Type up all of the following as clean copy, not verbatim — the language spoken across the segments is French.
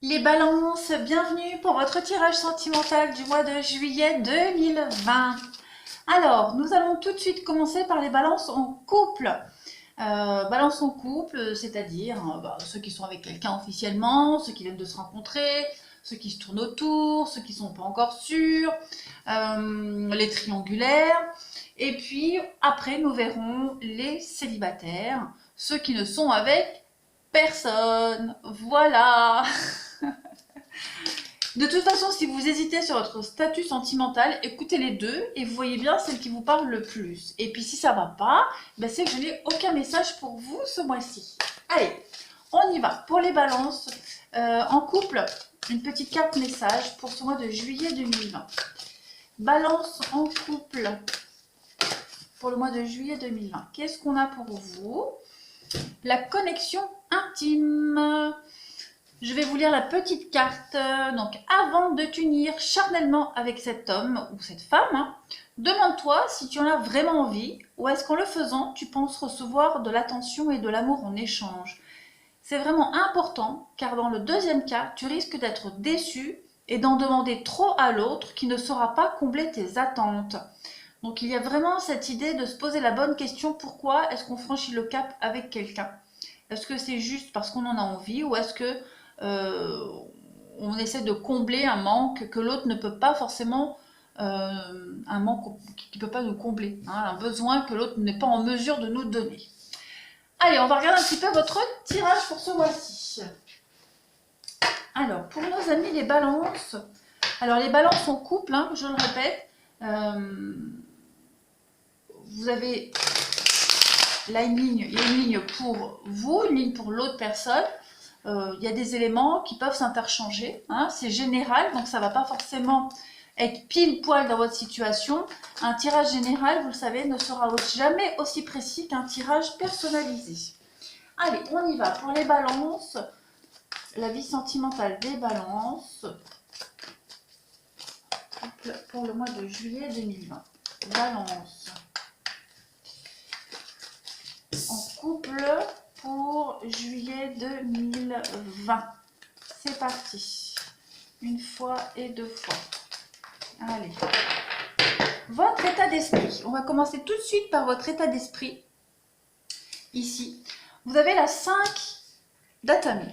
Les balances, bienvenue pour votre tirage sentimental du mois de juillet 2020. Alors, nous allons tout de suite commencer par les balances en couple. Balances en couple, c'est-à-dire ceux qui sont avec quelqu'un officiellement, ceux qui viennent de se rencontrer, ceux qui se tournent autour, ceux qui ne sont pas encore sûrs, les triangulaires. Et puis, après, nous verrons les célibataires, ceux qui ne sont avec personne. Voilà. De toute façon, si vous hésitez sur votre statut sentimental, écoutez les deux et vous voyez bien celle qui vous parle le plus. Et puis si ça va pas, c'est que je n'ai aucun message pour vous ce mois-ci. Allez, on y va. Pour les balances, en couple, une petite carte message pour ce mois de juillet 2020. Balance en couple pour le mois de juillet 2020. Qu'est-ce qu'on a pour vous? La connexion intime. Je vais vous lire la petite carte. Donc, avant de t'unir charnellement avec cet homme ou cette femme, demande-toi si tu en as vraiment envie ou est-ce qu'en le faisant, tu penses recevoir de l'attention et de l'amour en échange. C'est vraiment important car dans le deuxième cas, tu risques d'être déçu et d'en demander trop à l'autre qui ne saura pas combler tes attentes. Donc, il y a vraiment cette idée de se poser la bonne question, pourquoi est-ce qu'on franchit le cap avec quelqu'un? Est-ce que c'est juste parce qu'on en a envie ou est-ce que euh, on essaie de combler un manque que l'autre ne peut pas forcément, un manque qui ne peut pas nous combler, hein, un besoin que l'autre n'est pas en mesure de nous donner. Allez, on va regarder un petit peu votre tirage pour ce mois-ci. Alors, pour nos amis les balances, alors les balances en couple, hein, je le répète, vous avez là une ligne, il y a une ligne pour vous, une ligne pour l'autre personne. Il y a des éléments qui peuvent s'interchanger, hein, c'est général, donc ça ne va pas forcément être pile poil dans votre situation. Un tirage général, vous le savez, ne sera jamais aussi précis qu'un tirage personnalisé. Allez, on y va pour les balances, la vie sentimentale des balances pour le mois de juillet 2020. Balance en couple pour juillet 2020. C'est parti. Une fois et deux fois. Allez. Votre état d'esprit. On va commencer tout de suite par votre état d'esprit. Ici, vous avez la 5 d'Atame.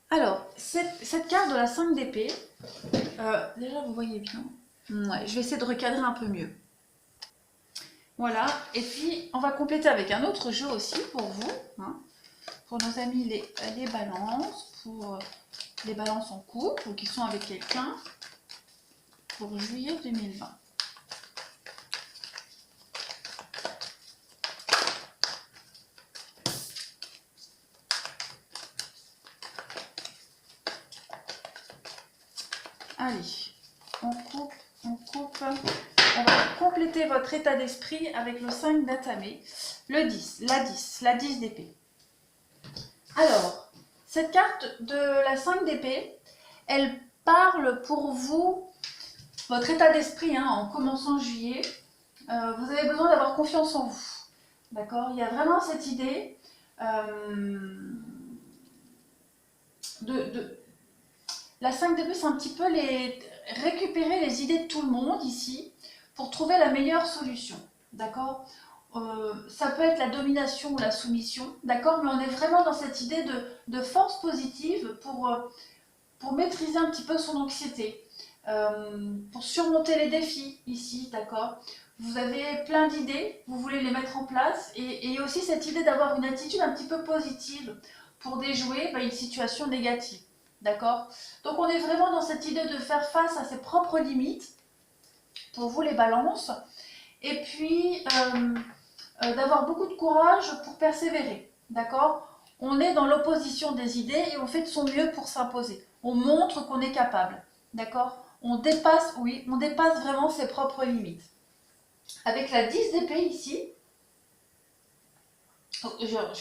Alors, cette carte de la 5 d'épée, déjà vous voyez bien. Ouais, je vais essayer de recadrer un peu mieux. Voilà, et puis on va compléter avec un autre jeu aussi pour vous, hein, pour nos amis les balances, pour les balances en couple ou qui sont avec quelqu'un pour juillet 2020. Allez, on coupe. On va compléter votre état d'esprit avec le 5 d'Atame, le 10, la 10 d'épée. Alors, cette carte de la 5 d'épée, elle parle pour vous, votre état d'esprit, hein, en commençant juillet. Vous avez besoin d'avoir confiance en vous. D'accord? Il y a vraiment cette idée La 5 d'épée, c'est un petit peu récupérer les idées de tout le monde ici pour trouver la meilleure solution. D'accord? Ça peut être la domination ou la soumission, d'accord? Mais on est vraiment dans cette idée de force positive pour maîtriser un petit peu son anxiété, pour surmonter les défis ici, d'accord? Vous avez plein d'idées, vous voulez les mettre en place, et aussi cette idée d'avoir une attitude un petit peu positive pour déjouer une situation négative, d'accord? Donc on est vraiment dans cette idée de faire face à ses propres limites, pour vous les balances, et puis d'avoir beaucoup de courage pour persévérer, d'accord? On est dans l'opposition des idées et on fait de son mieux pour s'imposer. On montre qu'on est capable, d'accord? On dépasse vraiment ses propres limites. Avec la 10 d'épée ici,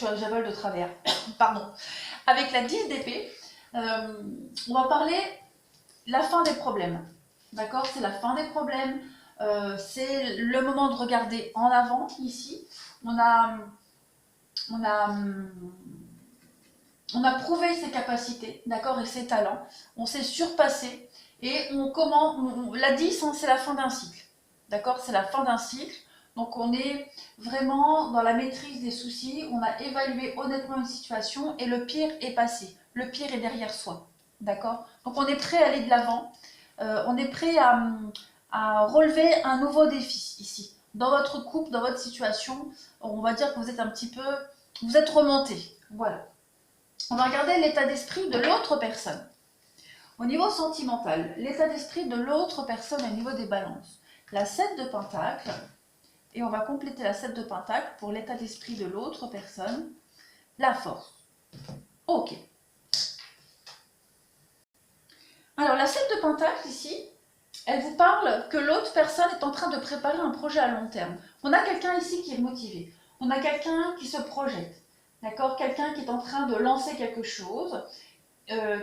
j'avale de travers, pardon. Avec la 10 d'épée, on va parler la fin des problèmes, d'accord? C'est la fin des problèmes, c'est le moment de regarder en avant ici. On a on a prouvé ses capacités, d'accord, et ses talents, on s'est surpassé, et la 10, hein, c'est la fin d'un cycle, d'accord, c'est la fin d'un cycle, donc on est vraiment dans la maîtrise des soucis, on a évalué honnêtement une situation, et le pire est passé, le pire est derrière soi, d'accord, donc on est prêt à aller de l'avant, on est prêt à relever un nouveau défi ici. Dans votre couple, dans votre situation, on va dire que vous êtes un petit peu, vous êtes remonté. Voilà. On va regarder l'état d'esprit de l'autre personne. Au niveau sentimental, l'état d'esprit de l'autre personne au niveau des balances. La 7 de Pentacle, et on va compléter la 7 de Pentacle pour l'état d'esprit de l'autre personne. La force. Ok. Alors la 7 de Pentacle ici, elle vous parle que l'autre personne est en train de préparer un projet à long terme. On a quelqu'un ici qui est motivé. On a quelqu'un qui se projette. D'accord? Quelqu'un qui est en train de lancer quelque chose,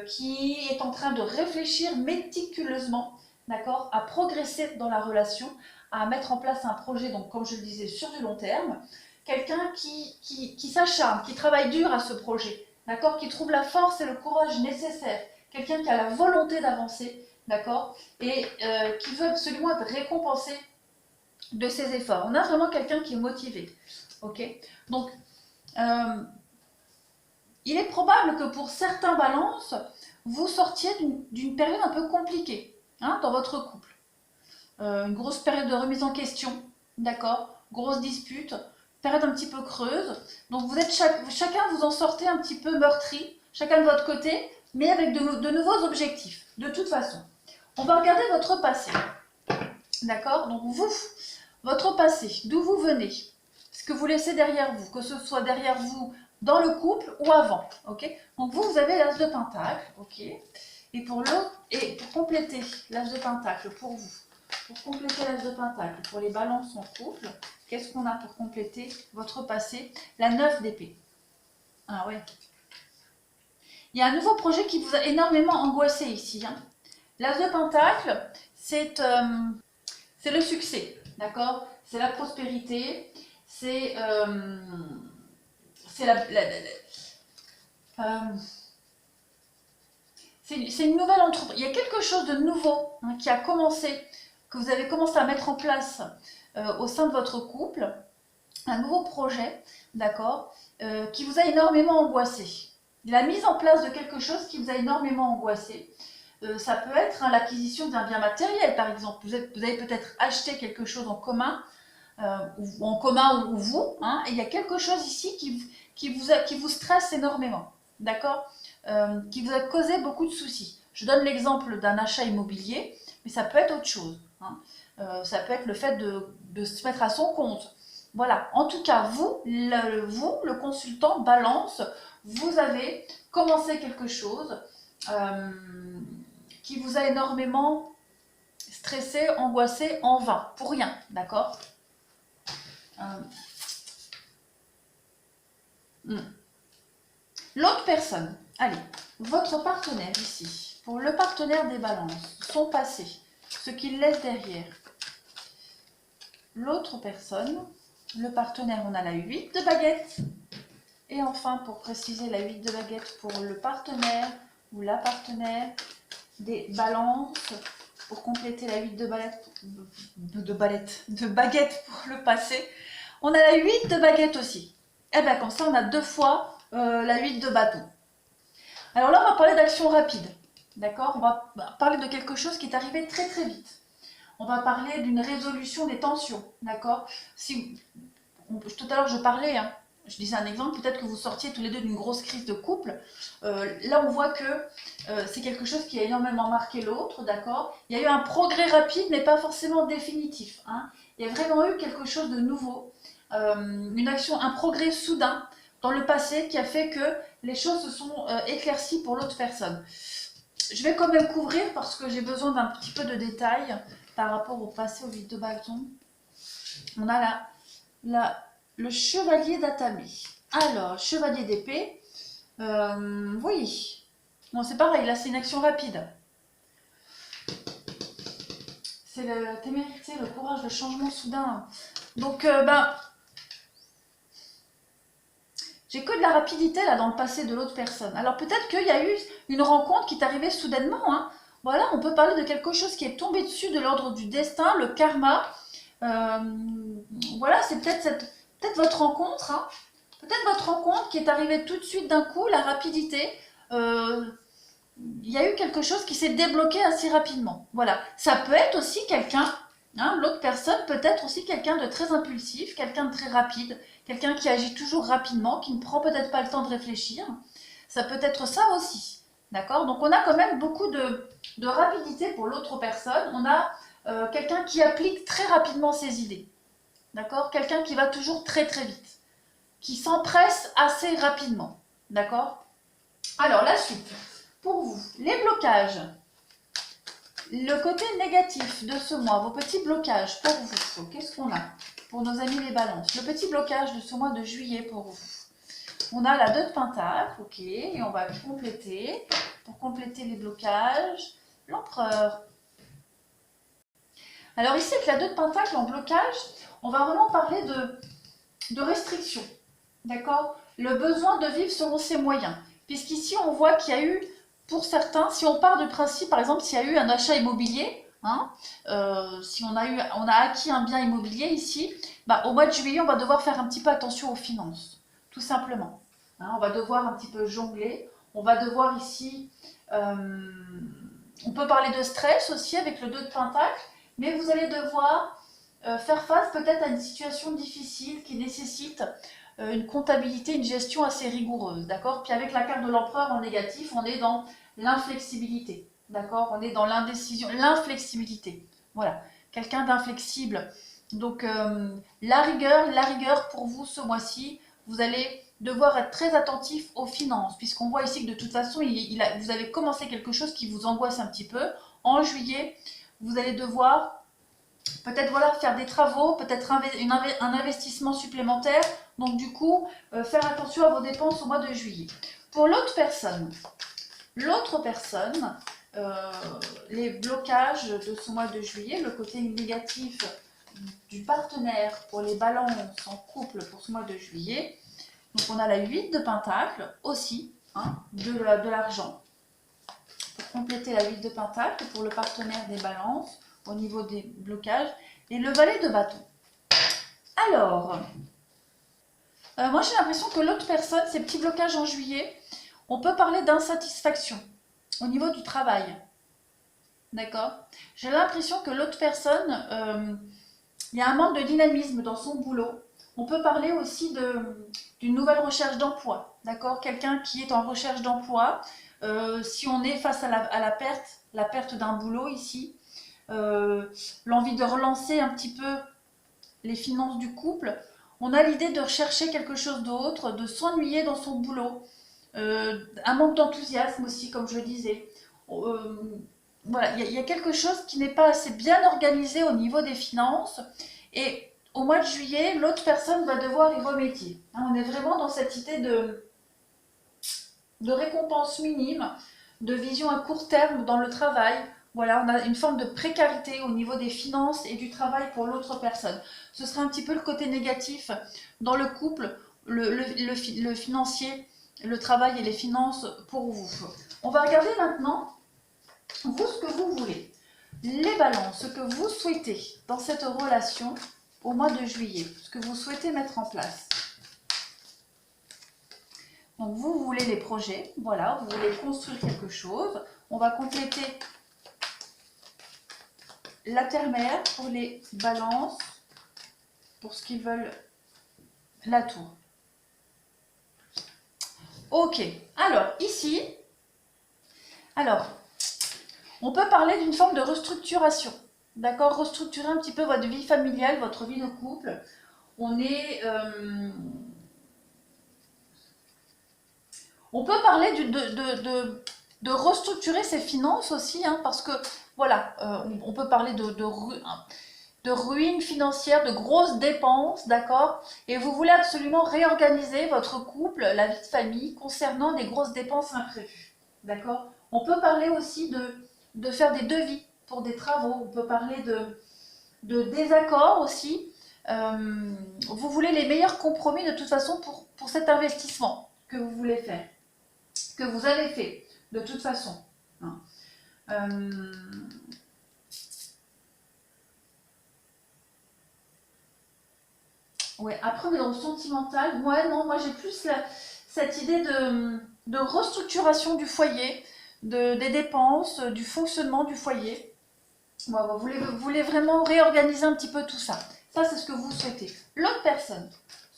qui est en train de réfléchir méticuleusement, d'accord? À progresser dans la relation, à mettre en place un projet, donc comme je le disais, sur du long terme. Quelqu'un qui s'acharne, qui travaille dur à ce projet, d'accord? Qui trouve la force et le courage nécessaires. Quelqu'un qui a la volonté d'avancer, d'accord, et qui veut absolument être récompensé de ses efforts. On a vraiment quelqu'un qui est motivé, ok. Donc, il est probable que pour certains balances, vous sortiez d'une période un peu compliquée, hein, dans votre couple. Une grosse période de remise en question, d'accord, grosse dispute, période un petit peu creuse. Donc, vous êtes chacun vous en sortez un petit peu meurtri, chacun de votre côté, mais avec de nouveaux objectifs, de toute façon. On va regarder votre passé, d'accord? Donc vous, votre passé, d'où vous venez, ce que vous laissez derrière vous, que ce soit derrière vous dans le couple ou avant, ok? Donc vous avez l'as de Pentacle, ok? Et pour compléter l'as de Pentacle pour vous, pour compléter l'as de Pentacle, pour les balances en couple, qu'est-ce qu'on a pour compléter votre passé? La 9 d'épée. Ah ouais. Il y a un nouveau projet qui vous a énormément angoissé ici, hein. L'as de Pentacle, c'est le succès, d'accord? C'est la prospérité, c'est une nouvelle entreprise. Il y a quelque chose de nouveau, hein, qui a commencé, que vous avez commencé à mettre en place au sein de votre couple, un nouveau projet, d'accord, qui vous a énormément angoissé. La mise en place de quelque chose qui vous a énormément angoissé. Ça peut être, hein, l'acquisition d'un bien matériel, par exemple. Vous avez peut-être acheté quelque chose en commun, ou vous, hein, et il y a quelque chose ici qui vous stresse énormément, d'accord, qui vous a causé beaucoup de soucis. Je donne l'exemple d'un achat immobilier, mais ça peut être autre chose, hein. Ça peut être le fait de se mettre à son compte. Voilà, en tout cas, vous, le consultant balance, vous avez commencé quelque chose qui vous a énormément stressé, angoissé, en vain, pour rien, d'accord? L'autre personne, allez, votre partenaire ici, pour le partenaire des balances, son passé, ce qu'il laisse derrière. L'autre personne, le partenaire, on a la 8 de baguette. Et enfin, pour préciser la 8 de baguette pour le partenaire ou la partenaire des balances, pour compléter la 8 de baguette pour le passé, on a la 8 de baguette aussi. Et bien comme ça, on a deux fois la 8 de bâton. Alors là, on va parler d'action rapide. D'accord? On va parler de quelque chose qui est arrivé très très vite. On va parler d'une résolution des tensions. D'accord? Tout à l'heure, je parlais, hein, je disais un exemple, peut-être que vous sortiez tous les deux d'une grosse crise de couple. Là, on voit que c'est quelque chose qui a énormément marqué l'autre, d'accord? Il y a eu un progrès rapide, mais pas forcément définitif, hein. Il y a vraiment eu quelque chose de nouveau, une action, un progrès soudain dans le passé qui a fait que les choses se sont éclaircies pour l'autre personne. Je vais quand même couvrir parce que j'ai besoin d'un petit peu de détails par rapport au passé, au 8 de bâton. On a le chevalier d'Atamé. Alors, chevalier d'épée, oui. Bon, c'est pareil, là c'est une action rapide. C'est la témérité, le courage, le changement soudain. Donc, J'ai que de la rapidité là dans le passé de l'autre personne. Alors peut-être qu'il y a eu une rencontre qui est arrivée soudainement, hein. Voilà, on peut parler de quelque chose qui est tombé dessus de l'ordre du destin, le karma. Euh, voilà, c'est peut-être votre rencontre, hein. Peut-être votre rencontre qui est arrivée tout de suite d'un coup, la rapidité. Euh, il y a eu quelque chose qui s'est débloqué assez rapidement. Voilà, ça peut être aussi quelqu'un, hein, l'autre personne peut être aussi quelqu'un de très impulsif, quelqu'un de très rapide, quelqu'un qui agit toujours rapidement, qui ne prend peut-être pas le temps de réfléchir. Ça peut être ça aussi. D'accord? Donc on a quand même beaucoup de rapidité pour l'autre personne. On a quelqu'un qui applique très rapidement ses idées. D'accord? Quelqu'un qui va toujours très très vite. Qui s'empresse assez rapidement. D'accord? Alors la suite. Pour vous, les blocages. Le côté négatif de ce mois, vos petits blocages pour vous. Qu'est-ce qu'on a pour nos amis les balances? Le petit blocage de ce mois de juillet pour vous. On a la 2 de Pentacle, ok, et on va compléter. Pour compléter les blocages, l'Empereur. Alors ici, avec la 2 de Pentacle en blocage, on va vraiment parler de restrictions. D'accord? Le besoin de vivre selon ses moyens. Puisqu'ici, on voit qu'il y a eu, pour certains, si on part du principe, par exemple, s'il y a eu un achat immobilier, hein, si on a acquis un bien immobilier ici, bah, au mois de juillet, on va devoir faire un petit peu attention aux finances, tout simplement. Hein, on va devoir un petit peu jongler. On va devoir ici, on peut parler de stress aussi avec le 2 de Pentacle, mais vous allez devoir faire face peut-être à une situation difficile qui nécessite une comptabilité, une gestion assez rigoureuse, d'accord? Puis avec la carte de l'empereur en négatif, on est dans l'inflexibilité, d'accord? On est dans l'indécision, l'inflexibilité, voilà, quelqu'un d'inflexible. Donc la rigueur pour vous ce mois-ci, vous allez devoir être très attentif aux finances, puisqu'on voit ici que de toute façon, vous avez commencé quelque chose qui vous angoisse un petit peu. En juillet, vous allez devoir peut-être voilà, faire des travaux, peut-être un investissement supplémentaire. Donc du coup, faire attention à vos dépenses au mois de juillet. Pour l'autre personne, les blocages de ce mois de juillet, le côté négatif du partenaire pour les balances en couple pour ce mois de juillet. Donc on a la 8 de Pentacle aussi, hein, de l'argent. Pour compléter la 8 de Pentacle pour le partenaire des balances au niveau des blocages. Et le valet de bâton. Alors, moi j'ai l'impression que l'autre personne, ces petits blocages en juillet, on peut parler d'insatisfaction au niveau du travail. D'accord? J'ai l'impression que l'autre personne, il y a un manque de dynamisme dans son boulot. On peut parler aussi d'une nouvelle recherche d'emploi. D'accord? Quelqu'un qui est en recherche d'emploi, si on est face à la perte d'un boulot ici, l'envie de relancer un petit peu les finances du couple, on a l'idée de rechercher quelque chose d'autre, de s'ennuyer dans son boulot, un manque d'enthousiasme aussi, comme je le disais. Voilà, il y a quelque chose qui n'est pas assez bien organisé au niveau des finances, et au mois de juillet, l'autre personne va devoir y remédier. On est vraiment dans cette idée de récompense minime, de vision à court terme dans le travail. Voilà, on a une forme de précarité au niveau des finances et du travail pour l'autre personne. Ce serait un petit peu le côté négatif dans le couple, le financier, le travail et les finances pour vous. On va regarder maintenant, vous, ce que vous voulez. Les balances, ce que vous souhaitez dans cette relation au mois de juillet, ce que vous souhaitez mettre en place. Donc vous voulez les projets, voilà, vous voulez construire quelque chose. On va compléter la terre-mère pour les balances, pour ce qu'ils veulent, la tour. Ok, alors ici, on peut parler d'une forme de restructuration. D'accord? Restructurer un petit peu votre vie familiale, votre vie de couple. On peut parler de restructurer ses finances aussi, hein, parce que, voilà, on peut parler de ruines financières, de grosses dépenses, d'accord? Et vous voulez absolument réorganiser votre couple, la vie de famille, concernant des grosses dépenses imprévues, d'accord? On peut parler aussi de faire des devis pour des travaux, on peut parler de désaccords aussi, Vous voulez les meilleurs compromis de toute façon pour cet investissement que vous voulez faire, que vous avez fait de toute façon. Hein. Ouais, après on est dans le sentimental. Ouais, non, moi j'ai plus cette idée de restructuration du foyer, des dépenses, du fonctionnement du foyer. Ouais, vous voulez vraiment réorganiser un petit peu tout ça. Ça, c'est ce que vous souhaitez. L'autre personne,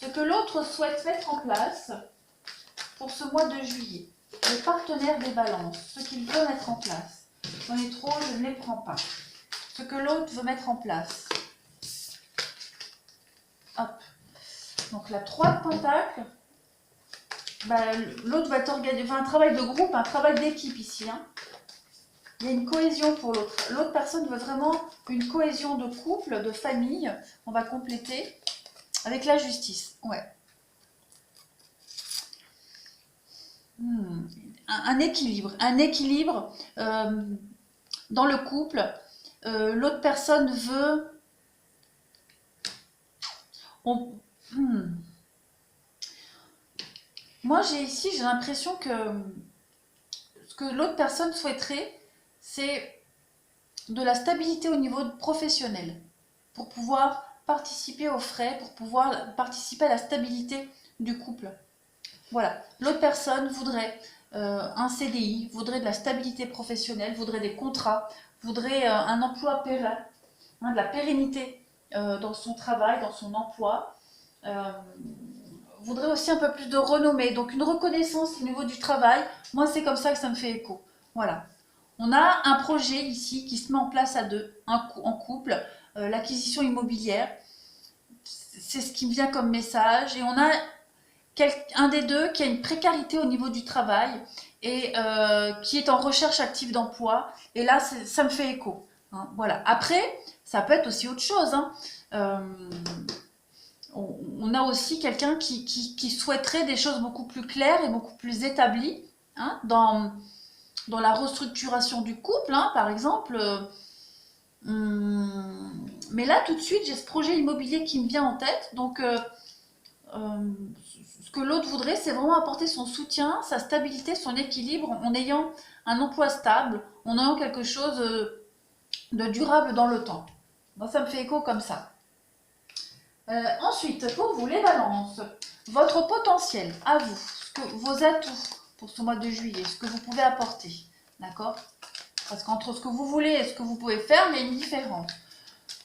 ce que l'autre souhaite mettre en place pour ce mois de juillet. Le partenaire des balances, ce qu'il veut mettre en place. J'en ai trop, je ne les prends pas. Ce que l'autre veut mettre en place. Hop. Donc la 3 de pentacles. Bah, l'autre va t'organiser, enfin, un travail de groupe, un travail d'équipe ici. Hein. Il y a une cohésion pour l'autre. L'autre personne veut vraiment une cohésion de couple, de famille. On va compléter avec la justice. Ouais. Un équilibre. Un équilibre dans le couple. L'autre personne veut... Moi, j'ai l'impression que ce que l'autre personne souhaiterait, c'est de la stabilité au niveau professionnel pour pouvoir participer aux frais, pour pouvoir participer à la stabilité du couple. Voilà. L'autre personne voudrait un CDI, voudrait de la stabilité professionnelle, voudrait des contrats, voudrait un emploi pérenne, hein, de la pérennité dans son travail, dans son emploi. Voudrait aussi un peu plus de renommée, donc une reconnaissance au niveau du travail. Moi, c'est comme ça que ça me fait écho. Voilà. On a un projet ici qui se met en place à deux, en couple, l'acquisition immobilière. C'est ce qui me vient comme message. Et on a un des deux qui a une précarité au niveau du travail et qui est en recherche active d'emploi. Et là, ça me fait écho. Hein, voilà. Après, ça peut être aussi autre chose. Hein. On a aussi quelqu'un qui souhaiterait des choses beaucoup plus claires et beaucoup plus établies hein, dans la restructuration du couple, hein, par exemple. Mais là, tout de suite, j'ai ce projet immobilier qui me vient en tête. Donc, ce que l'autre voudrait, c'est vraiment apporter son soutien, sa stabilité, son équilibre en ayant un emploi stable, en ayant quelque chose de durable dans le temps. Moi, ça me fait écho comme ça. Ensuite, pour vous, les balances, votre potentiel à vous, vos atouts pour ce mois de juillet, ce que vous pouvez apporter, d'accord? Parce qu'entre ce que vous voulez et ce que vous pouvez faire, il y a une différence.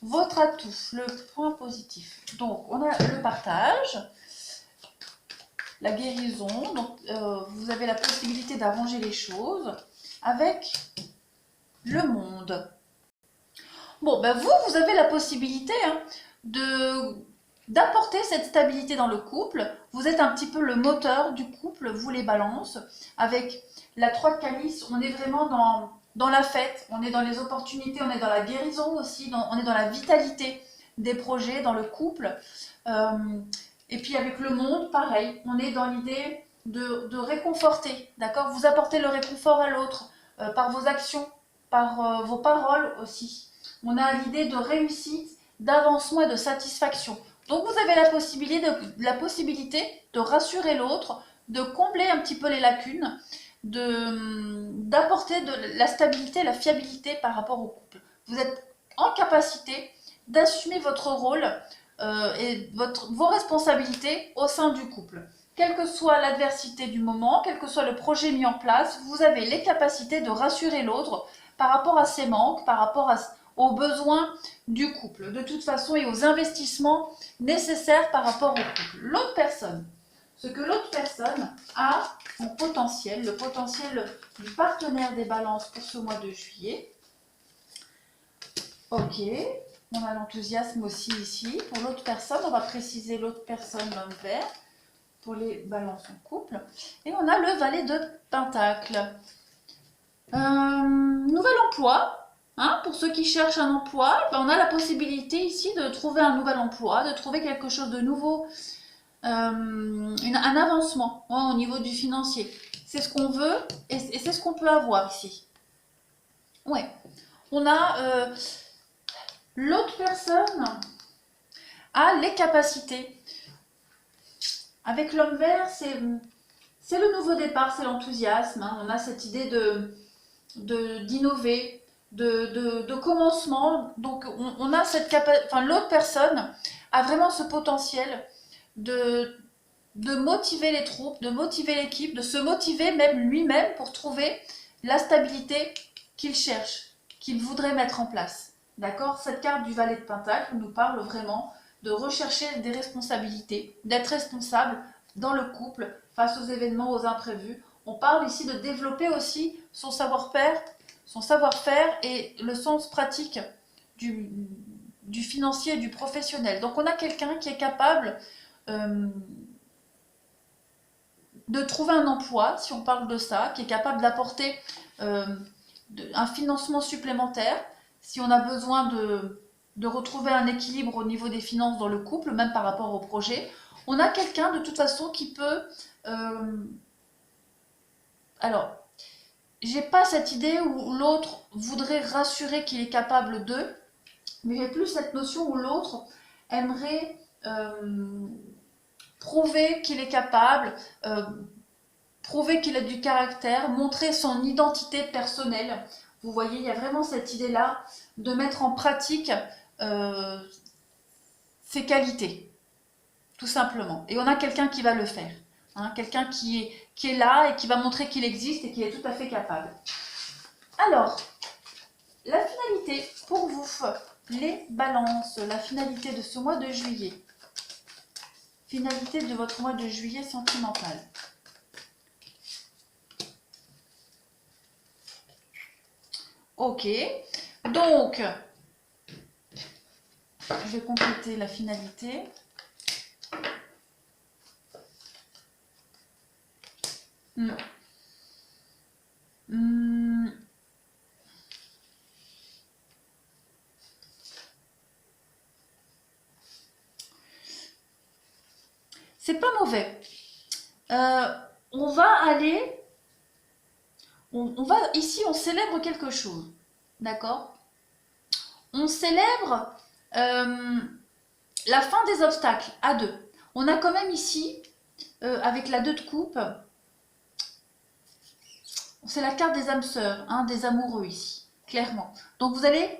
Votre atout, le point positif. Donc, on a le partage, la guérison, donc vous avez la possibilité d'arranger les choses avec le monde. Bon, ben vous avez la possibilité hein, d'apporter cette stabilité dans le couple. Vous êtes un petit peu le moteur du couple, vous les balances. Avec la 3 de calice, on est vraiment dans la fête, on est dans les opportunités, on est dans la guérison aussi, on est dans la vitalité des projets, dans le couple. Et puis avec le monde, pareil, on est dans l'idée de réconforter, d'accord? Vous apportez le réconfort à l'autre par vos actions, par vos paroles aussi. On a l'idée de réussite, d'avancement et de satisfaction. Donc vous avez la possibilité de rassurer l'autre, de combler un petit peu les lacunes, d'apporter de la stabilité, la fiabilité par rapport au couple. Vous êtes en capacité d'assumer votre rôle et vos responsabilités au sein du couple. Quelle que soit l'adversité du moment, quel que soit le projet mis en place, vous avez les capacités de rassurer l'autre par rapport à ses manques, par rapport aux besoins du couple, de toute façon, et aux investissements nécessaires par rapport au couple. L'autre personne, ce que l'autre personne a en potentiel, le potentiel du partenaire des balances pour ce mois de juillet. Ok, on a l'enthousiasme aussi ici. Pour l'autre personne, on va préciser l'autre personne, l'homme vert, pour les balances en couple. Et on a le valet de Pentacle. Nouvel emploi, hein, pour ceux qui cherchent un emploi, ben on a la possibilité ici de trouver un nouvel emploi, de trouver quelque chose de nouveau, un avancement hein, au niveau du financier. C'est ce qu'on veut et c'est ce qu'on peut avoir ici. Ouais, on a l'autre personne a les capacités. Avec l'homme vert, c'est le nouveau départ, c'est l'enthousiasme. Hein. On a cette idée d'innover, de commencement. Donc on a cette capacité, enfin l'autre personne a vraiment ce potentiel de motiver les troupes, de motiver l'équipe, de se motiver même lui-même pour trouver la stabilité qu'il cherche, qu'il voudrait mettre en place. D'accord? Cette carte du valet de Pentacle nous parle vraiment de rechercher des responsabilités, d'être responsable dans le couple face aux événements, aux imprévus. On parle ici de développer aussi son savoir-faire et le sens pratique du financier et du professionnel. Donc on a quelqu'un qui est capable de trouver un emploi, si on parle de ça, qui est capable d'apporter un financement supplémentaire, si on a besoin de retrouver un équilibre au niveau des finances dans le couple, même par rapport au projet. On a quelqu'un de toute façon qui peut... alors, j'ai pas cette idée où l'autre voudrait rassurer qu'il est capable d'eux, mais j'ai plus cette notion où l'autre aimerait prouver qu'il est capable, prouver qu'il a du caractère, montrer son identité personnelle. Vous voyez, il y a vraiment cette idée-là de mettre en pratique ses qualités, tout simplement. Et on a quelqu'un qui va le faire. Hein, quelqu'un qui est là et qui va montrer qu'il existe et qu'il est tout à fait capable. Alors, la finalité pour vous, les balances, la finalité de ce mois de juillet. Finalité de votre mois de juillet sentimental. Ok, donc, je vais compléter la finalité. C'est pas mauvais. On va aller... On va ici, on célèbre quelque chose. D'accord? On célèbre la fin des obstacles à deux. On a quand même ici, avec la 2 de coupe, c'est la carte des âmes sœurs, hein, des amoureux ici, clairement. Donc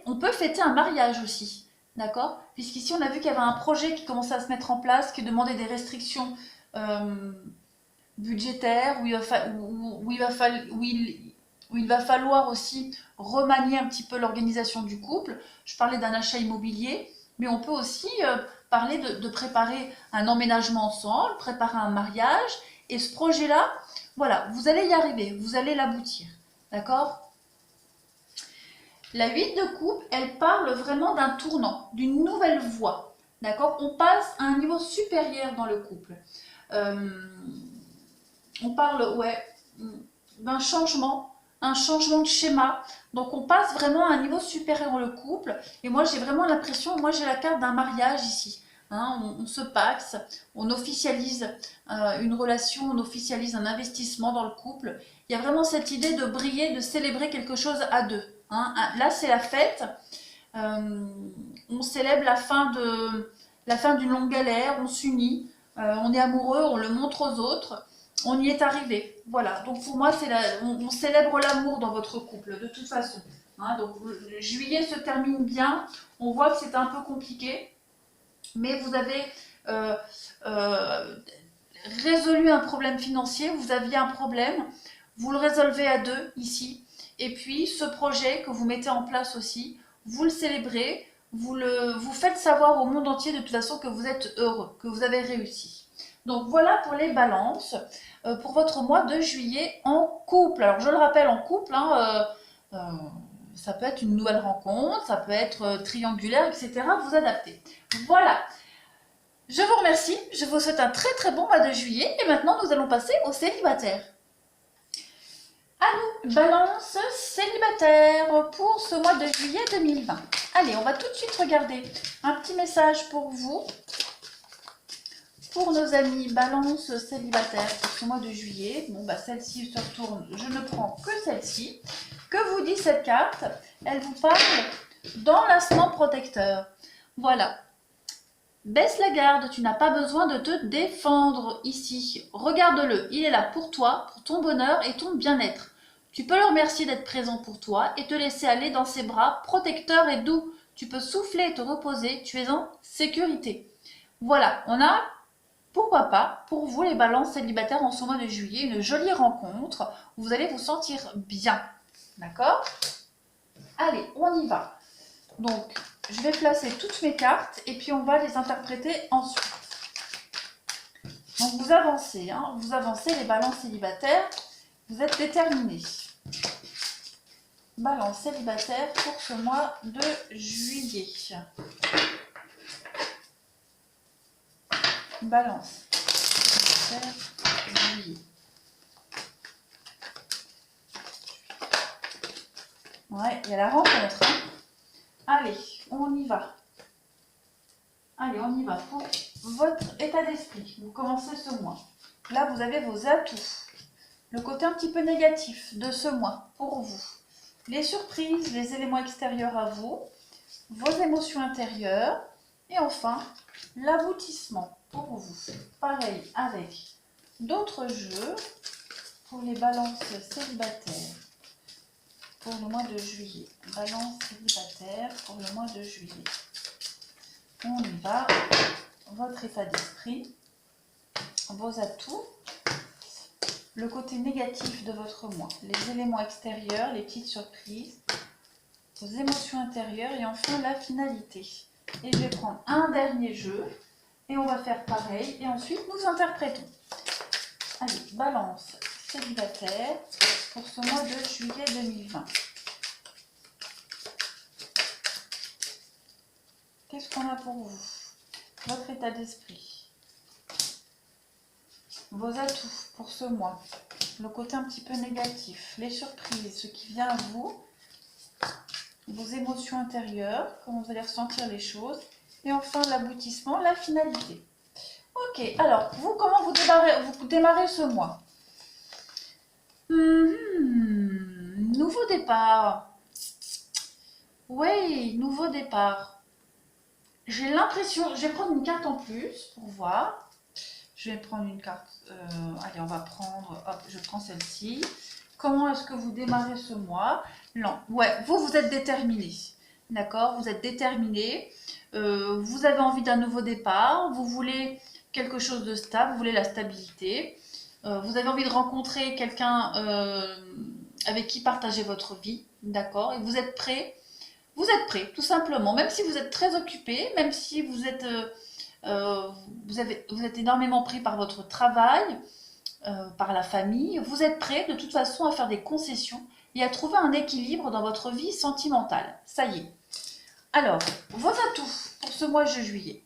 on peut fêter un mariage aussi, d'accord? Puisqu'ici on a vu qu'il y avait un projet qui commençait à se mettre en place, qui demandait des restrictions budgétaires, où il va falloir aussi remanier un petit peu l'organisation du couple. Je parlais d'un achat immobilier, mais on peut aussi parler de préparer un emménagement ensemble, préparer un mariage, et ce projet-là, voilà, vous allez y arriver, vous allez l'aboutir, d'accord? La 8 de coupe, elle parle vraiment d'un tournant, d'une nouvelle voie, d'accord? On passe à un niveau supérieur dans le couple. On parle, ouais, d'un changement, un changement de schéma. Donc on passe vraiment à un niveau supérieur dans le couple. Et moi j'ai vraiment l'impression, moi j'ai la carte d'un mariage ici. Hein, on se paxe, on officialise une relation, on officialise un investissement dans le couple. Il y a vraiment cette idée de briller, de célébrer quelque chose à deux. Hein. Là c'est la fête. On célèbre la fin d'une longue galère, on s'unit, on est amoureux, on le montre aux autres. On y est arrivé. Voilà. Donc pour moi, on célèbre l'amour dans votre couple, de toute façon. Hein, donc juillet se termine bien. On voit que c'est un peu compliqué, mais vous avez résolu un problème financier. Vous aviez un problème, vous le résolvez à deux ici. Et puis ce projet que vous mettez en place aussi, vous le célébrez, vous faites savoir au monde entier de toute façon que vous êtes heureux, que vous avez réussi. Donc voilà pour les balances, pour votre mois de juillet en couple. Alors je le rappelle, en couple, hein, ça peut être une nouvelle rencontre, ça peut être triangulaire, etc. Vous adaptez. Voilà. Je vous remercie, je vous souhaite un très très bon mois de juillet et maintenant nous allons passer aux célibataires. À nous, balance célibataire pour ce mois de juillet 2020. Allez, on va tout de suite regarder un petit message pour vous. Pour nos amis balance célibataire pour ce mois de juillet, bon bah celle-ci se retourne, je ne prends que celle-ci. Que vous dit cette carte? Elle vous parle d'enlacement protecteur. Voilà. Baisse la garde, tu n'as pas besoin de te défendre ici. Regarde-le, il est là pour toi, pour ton bonheur et ton bien-être. Tu peux le remercier d'être présent pour toi et te laisser aller dans ses bras protecteurs et doux. Tu peux souffler et te reposer, tu es en sécurité. Voilà, on a, pourquoi pas, pour vous les balances célibataires en ce mois de juillet, une jolie rencontre où vous allez vous sentir bien. D'accord? Allez, on y va. Donc, je vais placer toutes mes cartes et puis on va les interpréter ensuite. Donc, vous avancez, les balances célibataires, vous êtes déterminés. Balance célibataire pour ce mois de juillet. Balance célibataire, juillet. Ouais, il y a la rencontre. Allez, on y va. Allez, on y va pour votre état d'esprit. Vous commencez ce mois. Là, vous avez vos atouts. Le côté un petit peu négatif de ce mois pour vous. Les surprises, les éléments extérieurs à vous, vos émotions intérieures et enfin l'aboutissement pour vous. Pareil avec d'autres jeux pour les balances célibataires pour le mois de juillet. Balance célibataire pour le mois de juillet. On y va. Votre état d'esprit, vos atouts, le côté négatif de votre mois, les éléments extérieurs, les petites surprises, vos émotions intérieures et enfin la finalité. Et je vais prendre un dernier jeu et on va faire pareil et ensuite nous interprétons. Allez, balance célibataire pour ce mois de juillet 2020. Qu'est-ce qu'on a pour vous? Votre état d'esprit, vos atouts pour ce mois, le côté un petit peu négatif, les surprises, ce qui vient à vous, vos émotions intérieures, comment vous allez ressentir les choses, et enfin l'aboutissement, la finalité. Ok, alors, vous, comment vous démarrez ce mois? Nouveau départ. Oui, nouveau départ. J'ai l'impression, je vais prendre une carte en plus pour voir. Je vais prendre une carte, allez on va prendre, hop, je prends celle-ci. Comment est-ce que vous démarrez ce mois? Non, ouais, vous êtes déterminé, d'accord? Vous êtes déterminé, vous avez envie d'un nouveau départ, vous voulez quelque chose de stable, vous voulez la stabilité, vous avez envie de rencontrer quelqu'un avec qui partager votre vie, d'accord? Et vous êtes prêt, tout simplement, même si vous êtes très occupé, même si vous êtes vous êtes énormément pris par votre travail, par la famille, vous êtes prêt de toute façon à faire des concessions et à trouver un équilibre dans votre vie sentimentale. Ça y est. Alors, vos atouts pour ce mois de juillet.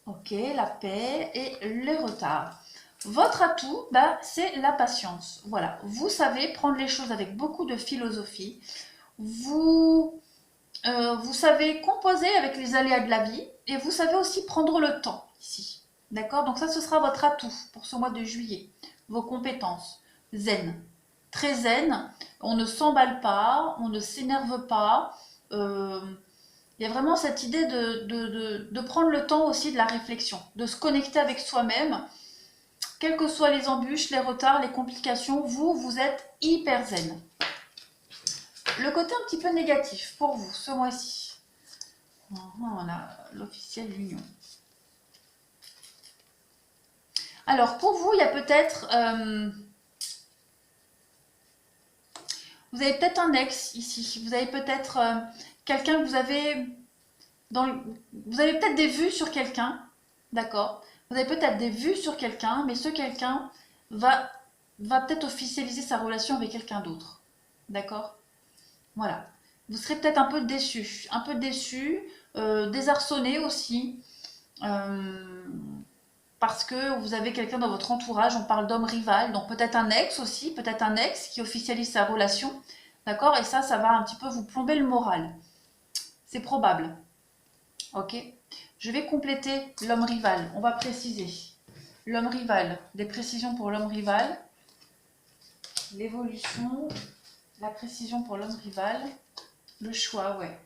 Ok, la paix et les retards. Votre atout, bah, c'est la patience. Voilà, vous savez prendre les choses avec beaucoup de philosophie. Vous savez composer avec les aléas de la vie et vous savez aussi prendre le temps ici. D'accord? Donc ça, ce sera votre atout pour ce mois de juillet. Vos compétences. Zen. Très zen. On ne s'emballe pas, on ne s'énerve pas. Il y a vraiment cette idée de prendre le temps aussi de la réflexion, de se connecter avec soi-même. Quelles que soient les embûches, les retards, les complications, vous êtes hyper zen. Le côté un petit peu négatif pour vous ce mois-ci. On a l'officiel l'union. Alors pour vous, il y a peut-être... vous avez peut-être un ex ici. Vous avez peut-être quelqu'un que vous avez... vous avez peut-être des vues sur quelqu'un. D'accord? Vous avez peut-être des vues sur quelqu'un, mais ce quelqu'un va peut-être officialiser sa relation avec quelqu'un d'autre. D'accord? Voilà. Vous serez peut-être un peu déçu, désarçonné aussi, parce que vous avez quelqu'un dans votre entourage, on parle d'homme rival, donc peut-être un ex aussi, peut-être un ex qui officialise sa relation, d'accord? Et ça va un petit peu vous plomber le moral. C'est probable. Ok? Je vais compléter l'homme rival, on va préciser. L'homme rival, des précisions pour l'homme rival, l'évolution, la précision pour l'homme rival. Le choix, ouais.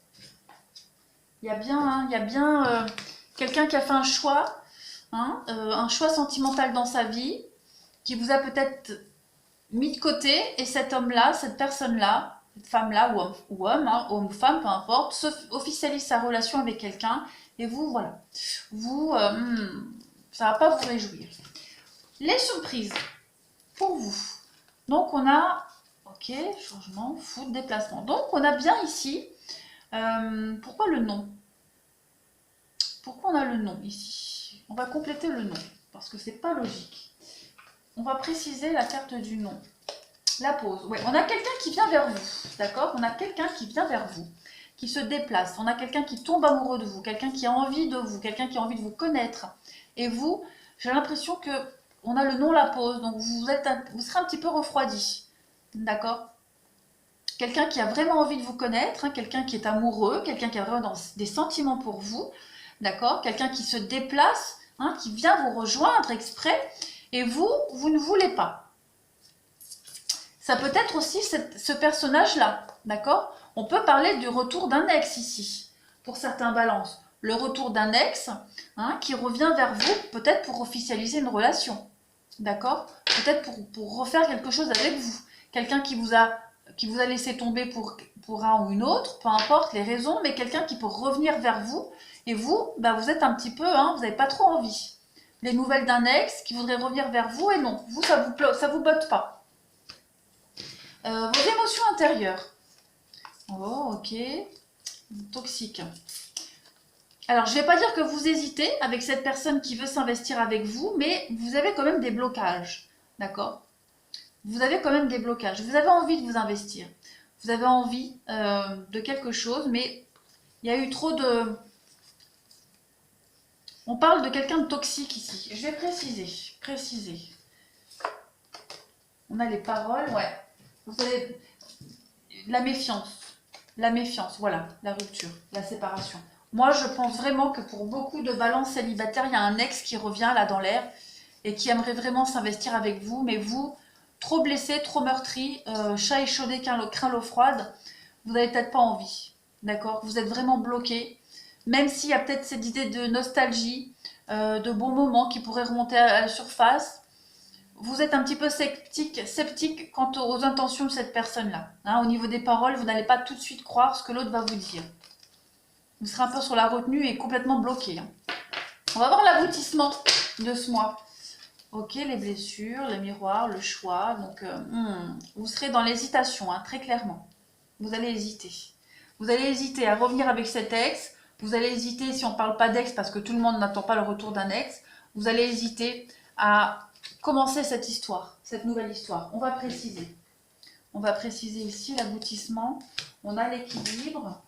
Il y a bien quelqu'un qui a fait un choix, hein, un choix sentimental dans sa vie, qui vous a peut-être mis de côté, et cet homme-là, cette personne-là, cette femme-là, ou homme, hein, homme ou femme, peu importe, officialise sa relation avec quelqu'un, et vous, voilà, vous, ça va pas vous réjouir. Les surprises, pour vous. Donc, on a, ok, changement, foot, déplacement. Donc, on a bien ici, pourquoi le nom? Pourquoi on a le nom ici? On va compléter le nom, parce que c'est pas logique. On va préciser la carte du nom. La pause. Ouais, on a quelqu'un qui vient vers vous, d'accord? On a quelqu'un qui vient vers vous, qui se déplace. On a quelqu'un qui tombe amoureux de vous, quelqu'un qui a envie de vous, quelqu'un qui a envie de vous connaître. Et vous, j'ai l'impression que on a le nom la pause, donc vous serez un petit peu refroidi, d'accord? Quelqu'un qui a vraiment envie de vous connaître, hein, quelqu'un qui est amoureux, quelqu'un qui a vraiment des sentiments pour vous, d'accord? Quelqu'un qui se déplace, hein, qui vient vous rejoindre exprès, et vous, vous ne voulez pas. Ça peut être aussi ce personnage-là, d'accord? On peut parler du retour d'un ex ici, pour certains balances. Le retour d'un ex, hein, qui revient vers vous, peut-être pour officialiser une relation, d'accord? Peut-être pour refaire quelque chose avec vous. Quelqu'un qui vous a laissé tomber pour un ou une autre, peu importe les raisons, mais quelqu'un qui peut revenir vers vous, et vous, bah, vous êtes un petit peu, hein, vous n'avez pas trop envie. Les nouvelles d'un ex qui voudrait revenir vers vous, et non, vous, ça vous botte pas. Vos émotions intérieures. Oh, ok. Toxique. Alors, je ne vais pas dire que vous hésitez avec cette personne qui veut s'investir avec vous, mais vous avez quand même des blocages. D'accord? Vous avez quand même des blocages. Vous avez envie de vous investir. Vous avez envie de quelque chose, mais il y a eu trop de... On parle de quelqu'un de toxique ici. Je vais préciser. On a les paroles, ouais. Vous avez la méfiance, voilà, la rupture, la séparation. Moi, je pense vraiment que pour beaucoup de balances célibataires, il y a un ex qui revient là dans l'air et qui aimerait vraiment s'investir avec vous, mais vous, trop blessé, trop meurtri, chat échaudé, craint l'eau froide, vous n'avez peut-être pas envie, d'accord? Vous êtes vraiment bloqué, même s'il y a peut-être cette idée de nostalgie, de bons moments qui pourraient remonter à la surface. Vous êtes un petit peu sceptique quant aux intentions de cette personne-là. Hein, au niveau des paroles, vous n'allez pas tout de suite croire ce que l'autre va vous dire. Vous serez un peu sur la retenue et complètement bloqué. Hein. On va voir l'aboutissement de ce mois. Ok, les blessures, le miroir, le choix. Donc, vous serez dans l'hésitation, hein, très clairement. Vous allez hésiter. Vous allez hésiter à revenir avec cet ex. Vous allez hésiter, si on ne parle pas d'ex, parce que tout le monde n'attend pas le retour d'un ex, vous allez hésiter à commencer cette histoire, cette nouvelle histoire. On va préciser. On va préciser ici l'aboutissement. On a l'équilibre.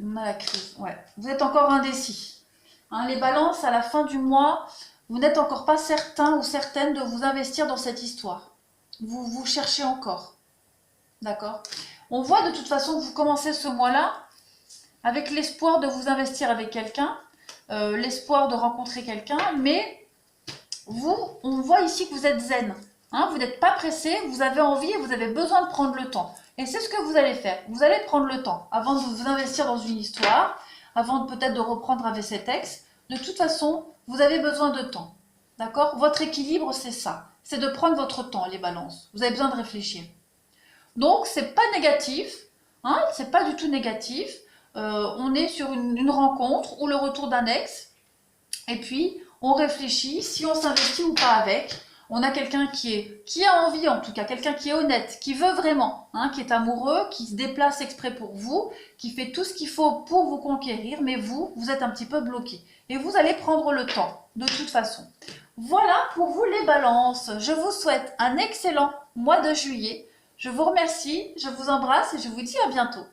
On a la crise. Ouais. Vous êtes encore indécis. Hein, les balances, à la fin du mois, vous n'êtes encore pas certain ou certaine de vous investir dans cette histoire. Vous cherchez encore. D'accord? On voit de toute façon que vous commencez ce mois-là avec l'espoir de vous investir avec quelqu'un, l'espoir de rencontrer quelqu'un, mais vous, on voit ici que vous êtes zen. Hein, vous n'êtes pas pressé, vous avez envie et vous avez besoin de prendre le temps. Et c'est ce que vous allez faire. Vous allez prendre le temps avant de vous investir dans une histoire, avant peut-être de reprendre avec cet ex. De toute façon, vous avez besoin de temps. D'accord? Votre équilibre, c'est ça. C'est de prendre votre temps, les balances. Vous avez besoin de réfléchir. Donc, c'est pas négatif. Hein, c'est pas du tout négatif. On est sur une rencontre ou le retour d'un ex. Et puis, on réfléchit si on s'investit ou pas avec. On a quelqu'un qui a envie, en tout cas, quelqu'un qui est honnête, qui veut vraiment, hein, qui est amoureux, qui se déplace exprès pour vous, qui fait tout ce qu'il faut pour vous conquérir, mais vous êtes un petit peu bloqué. Et vous allez prendre le temps, de toute façon. Voilà pour vous les balances. Je vous souhaite un excellent mois de juillet. Je vous remercie, je vous embrasse et je vous dis à bientôt.